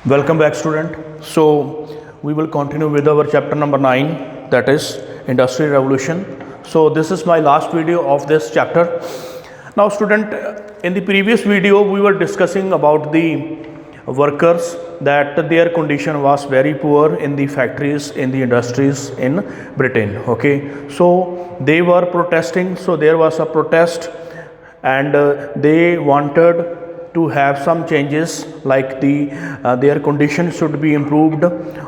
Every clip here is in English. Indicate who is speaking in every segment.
Speaker 1: Welcome back, student. So we will continue with our chapter number 9, that is Industrial Revolution. So this is my last video of this chapter. Now, student, in the previous video we were discussing about the workers, that their condition was very poor in the factories, in the industries in Britain. Okay, so they were protesting. So there was a protest, and they wanted to have some changes, like their condition should be improved.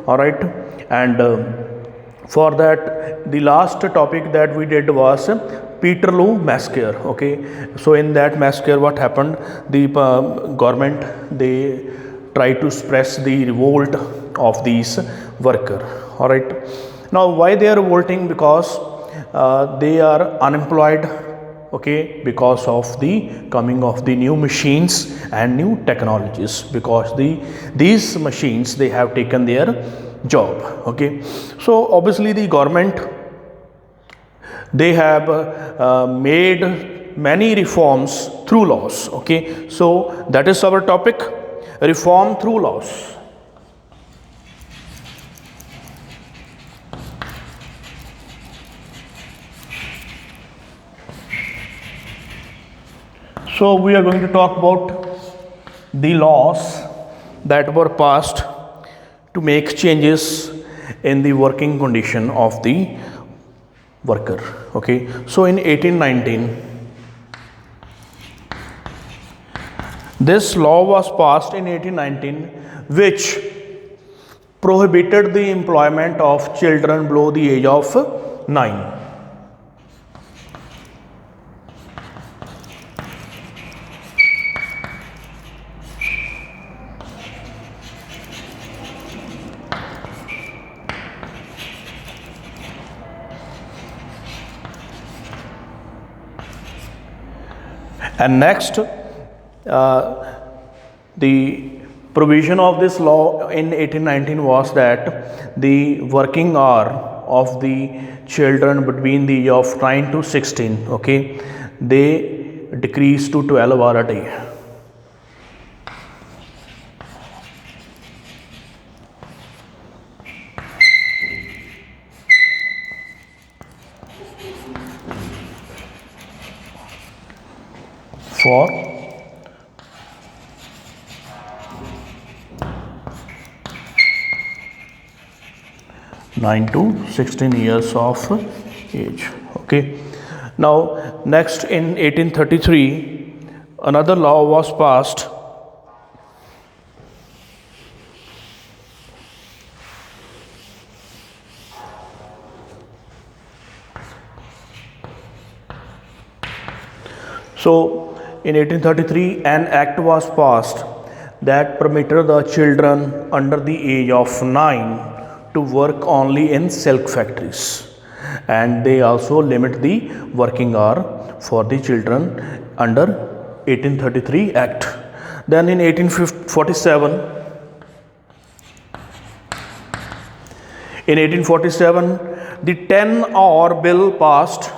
Speaker 1: All right, and for that, the last topic that we did was Peterloo massacre. Okay, so in that massacre, what happened? The government, they try to suppress the revolt of these workers. All right, now why they are revolting? Because they are unemployed. Okay, because of the coming of the new machines and new technologies, because these machines, they have taken their job. Okay, so obviously the government, they have made many reforms through laws. Okay, so that is our topic, reform through laws. So we are going to talk about the laws that were passed to make changes in the working condition of the worker. Okay, so in 1819, this law was passed in 1819, which prohibited the employment of children below the age of 9. And next, the provision of this law in 1819 was that the working hour of the children between the age of 9 to 16, okay, they decreased to 12 hours a day. For 9 to 16 years of age. Okay, now next, in 1833, another law was passed. So in 1833, an act was passed that permitted the children under the age of 9 to work only in silk factories, and they also limit the working hour for the children under 1833 act. Then in 1847, the 10-hour bill passed.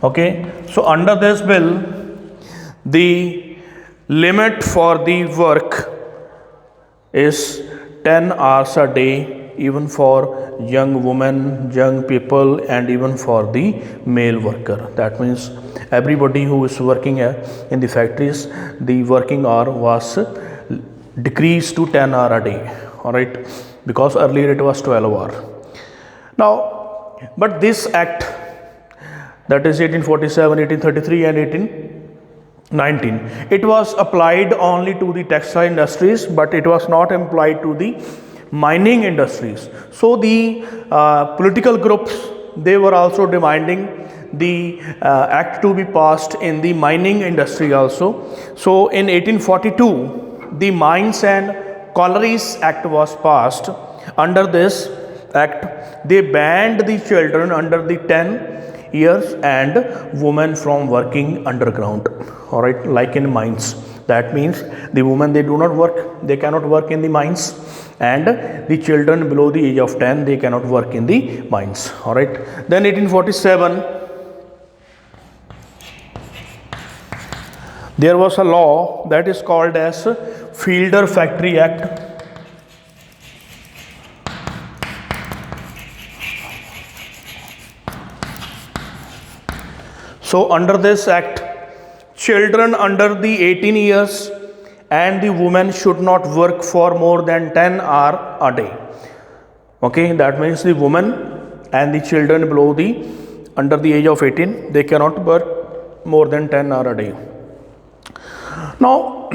Speaker 1: Okay, so under this bill, the limit for the work is 10 hours a day, even for young women, young people, and even for the male worker. That means everybody who is working in the factories, the working hour was decreased to 10 hours a day. All right, because earlier it was 12 hours. Now, but this act, that is 1847, 1833 and 1819, it was applied only to the textile industries, but it was not applied to the mining industries. So the political groups, they were also demanding the act to be passed in the mining industry also. So in 1842, the Mines and Collieries Act was passed. Under this act, they banned the children under the 10 years and women from working underground. All right, like in mines. That means the women, they do not work, they cannot work in the mines, and the children below the age of 10, they cannot work in the mines. All right, then 1847, there was a law that is called as Fielder Factory Act. So under this act, children under the 18 years and the women should not work for more than 10 hours a day. Okay, that means the women and the children below the under the age of 18, they cannot work more than 10 hours a day. Now,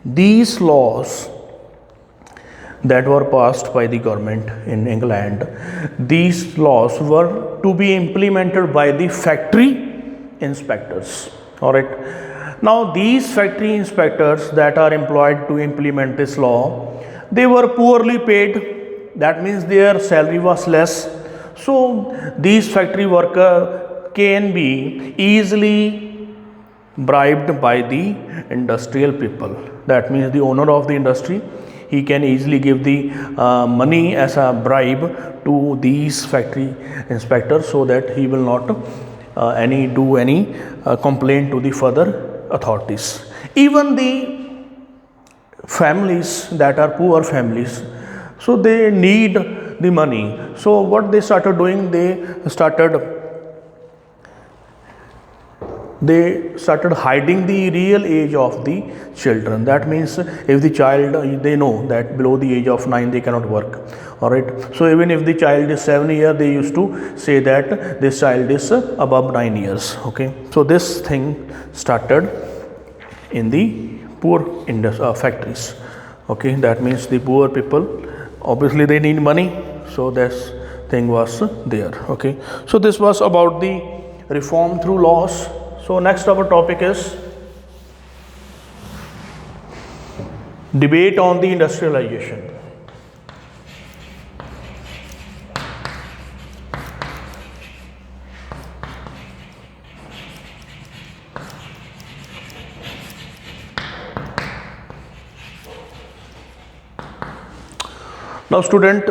Speaker 1: these laws that were passed by the government in England, these laws were to be implemented by the factory inspectors. All right. Now, these factory inspectors that are employed to implement this law, they were poorly paid. That means their salary was less. So, these factory workers can be easily bribed by the industrial people. That means the owner of the industry, he can easily give the money as a bribe to these factory inspectors, so that he will not do any complaint to the further authorities. Even the families that are poor families, so they need the money. So what they started doing, they started hiding the real age of the children. That means if the child, they know that below the age of 9 they cannot work. All right. So even if the child is 7 years, they used to say that this child is above 9 years. Okay. So this thing started in the poor factories. Okay. That means the poor people, obviously they need money. So this thing was there. Okay. So this was about the reform through laws. So next our topic is debate on the industrialization. Now student,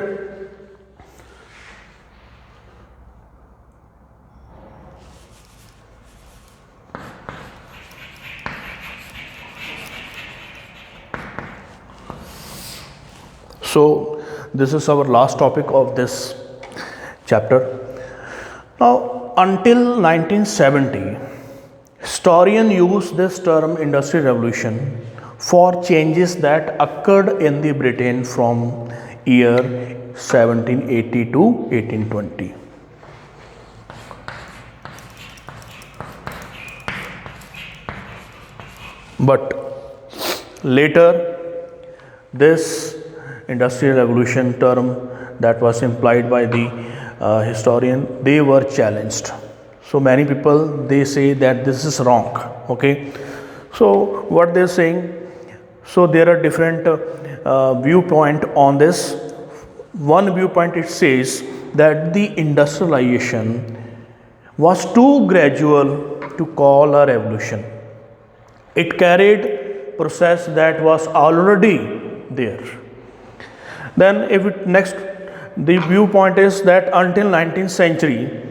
Speaker 1: so this is our last topic of this chapter. Now until 1970, historians used this term Industrial Revolution for changes that occurred in the Britain from year 1780 to 1820. But later, this Industrial Revolution term that was implied by the historian, they were challenged. So many people, they say that this is wrong. Okay. So what they're saying, so there are different viewpoint on this. One viewpoint, it says that the industrialization was too gradual to call a revolution. It carried process that was already there. Then the viewpoint is that until 19th century,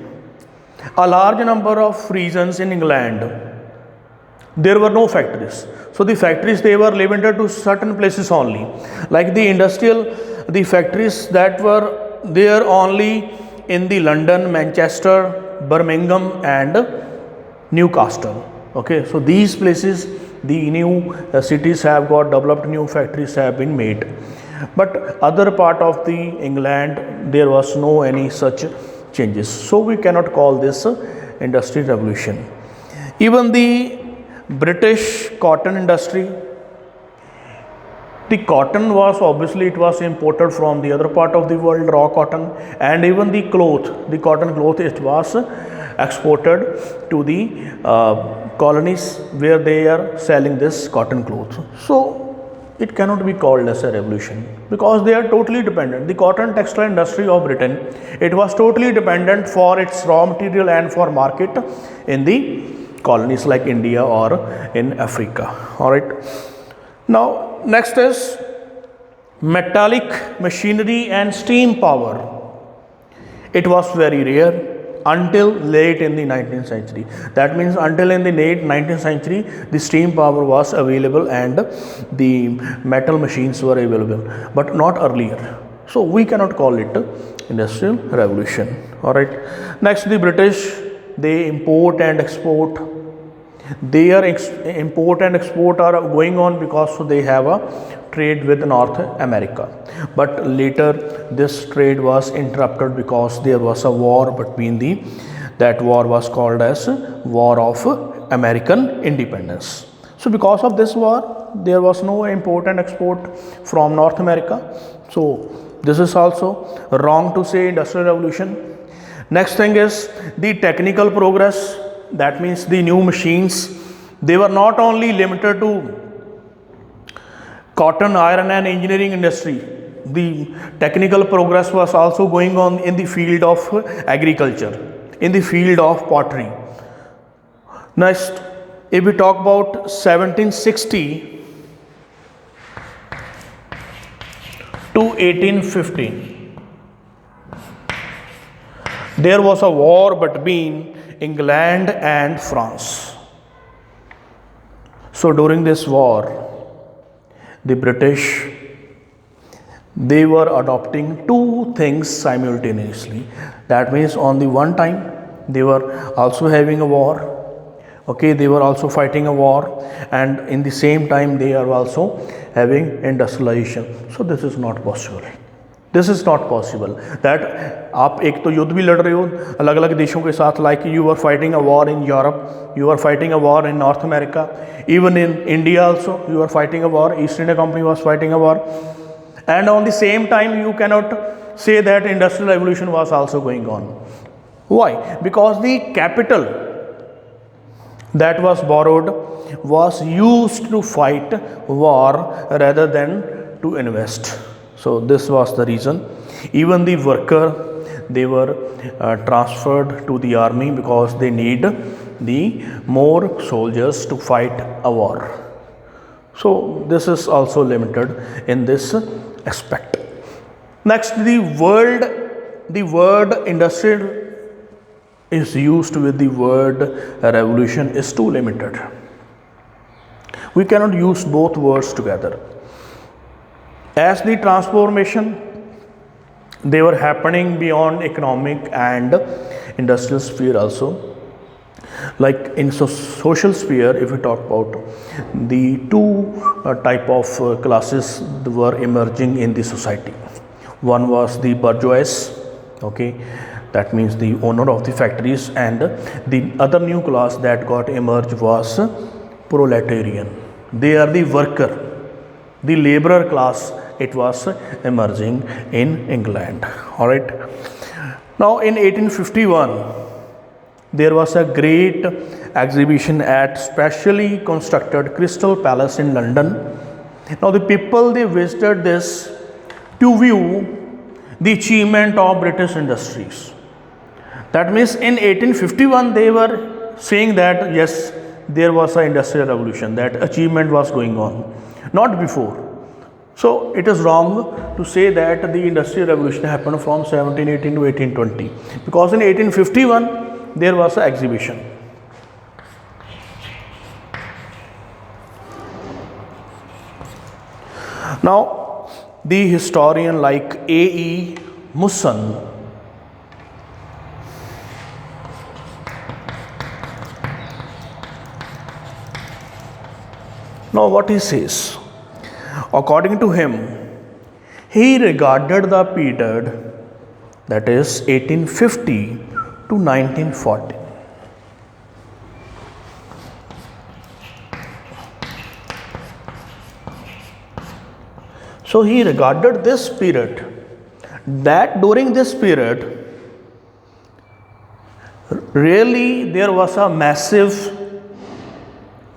Speaker 1: a large number of regions in England, there were no factories. So the factories, they were limited to certain places only. Like the factories that were there only in the London, Manchester, Birmingham and Newcastle. Okay, so these places, the new cities have got developed, new factories have been made. But other part of the England, there was no any such changes. So we cannot call this Industrial Revolution. Even the British cotton industry, the cotton was obviously, it was imported from the other part of the world, raw cotton, and even the cloth, the cotton cloth, it was exported to the colonies where they are selling this cotton cloth. So it cannot be called as a revolution because they are totally dependent. The cotton textile industry of Britain, it was totally dependent for its raw material and for market in the colonies like India or in Africa. All right. Now next is metallic machinery and steam power. It was very rare. until late in the 19th century. That means until in the late 19th century, the steam power was available and the metal machines were available, but not earlier. So we cannot call it industrial revolution. All right. Next, the British, they import and export. Their import and export are going on because they have a trade with North America. But later this trade was interrupted because there was a war between that war was called as War of American Independence. So because of this war, there was no import and export from North America. So this is also wrong to say industrial revolution. Next thing is the technical progress. That means the new machines, they were not only limited to cotton, iron and engineering industry. The technical progress was also going on in the field of agriculture, in the field of pottery. Next, if we talk about 1760 to 1850, there was a war between England and France. So during this war, the British, they were adopting two things simultaneously. That means on the one time, they were also having a war. Okay, they were also fighting a war, and in the same time they are also having industrialization. So this is not possible. This is not possible that आप एक तो युद्ध भी लड़ रहे हो अलग अलग देशों के साथ, like you are fighting a war in Europe, you are fighting a war in North America, even in India also you are fighting a war, East India Company was fighting a war, and on the same time you cannot say that industrial revolution was also going on. Why? Because the capital that was borrowed was used to fight war rather than to invest. So this was the reason. Even the worker, they were transferred to the army because they need the more soldiers to fight a war. So this is also limited in this aspect. Next, the word industrial is used with the word revolution is too limited. We cannot use both words together. As the transformation, they were happening beyond economic and industrial sphere also. Like in social sphere, if we talk about the two type of classes were emerging in the society. One was the bourgeois, okay, that means the owner of the factories, and the other new class that got emerged was proletarian. They are the worker, the laborer class. It was emerging in England. All right. Now in 1851, there was a great exhibition at specially constructed Crystal Palace in London. Now the people, they visited this to view the achievement of British industries. That means in 1851 they were saying that yes, there was an industrial revolution, that achievement was going on, not before. So it is wrong to say that the industrial revolution happened from 1718 to 1820, because in 1851 there was an exhibition. Now the historian like A.E. Musson, now what he says, according to him, he regarded the period, that is 1850 to 1940, so he regarded this period, that during this period really there was a massive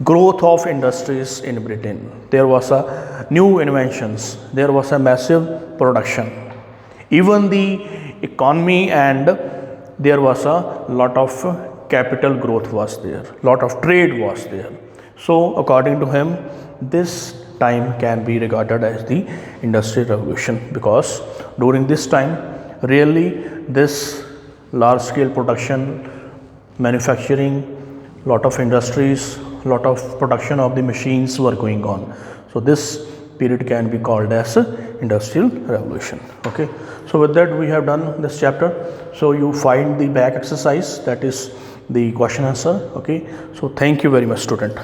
Speaker 1: growth of industries in Britain. There was a new inventions, there was a massive production, even the economy, and there was a lot of capital growth was there, lot of trade was there. So according to him, this time can be regarded as the industrial revolution, because during this time really this large scale production, manufacturing, lot of industries, lot of production of the machines were going on. So this period can be called as industrial revolution. Okay, so with that we have done this chapter. So you find the back exercise, that is the question answer. Okay, so thank you very much, student.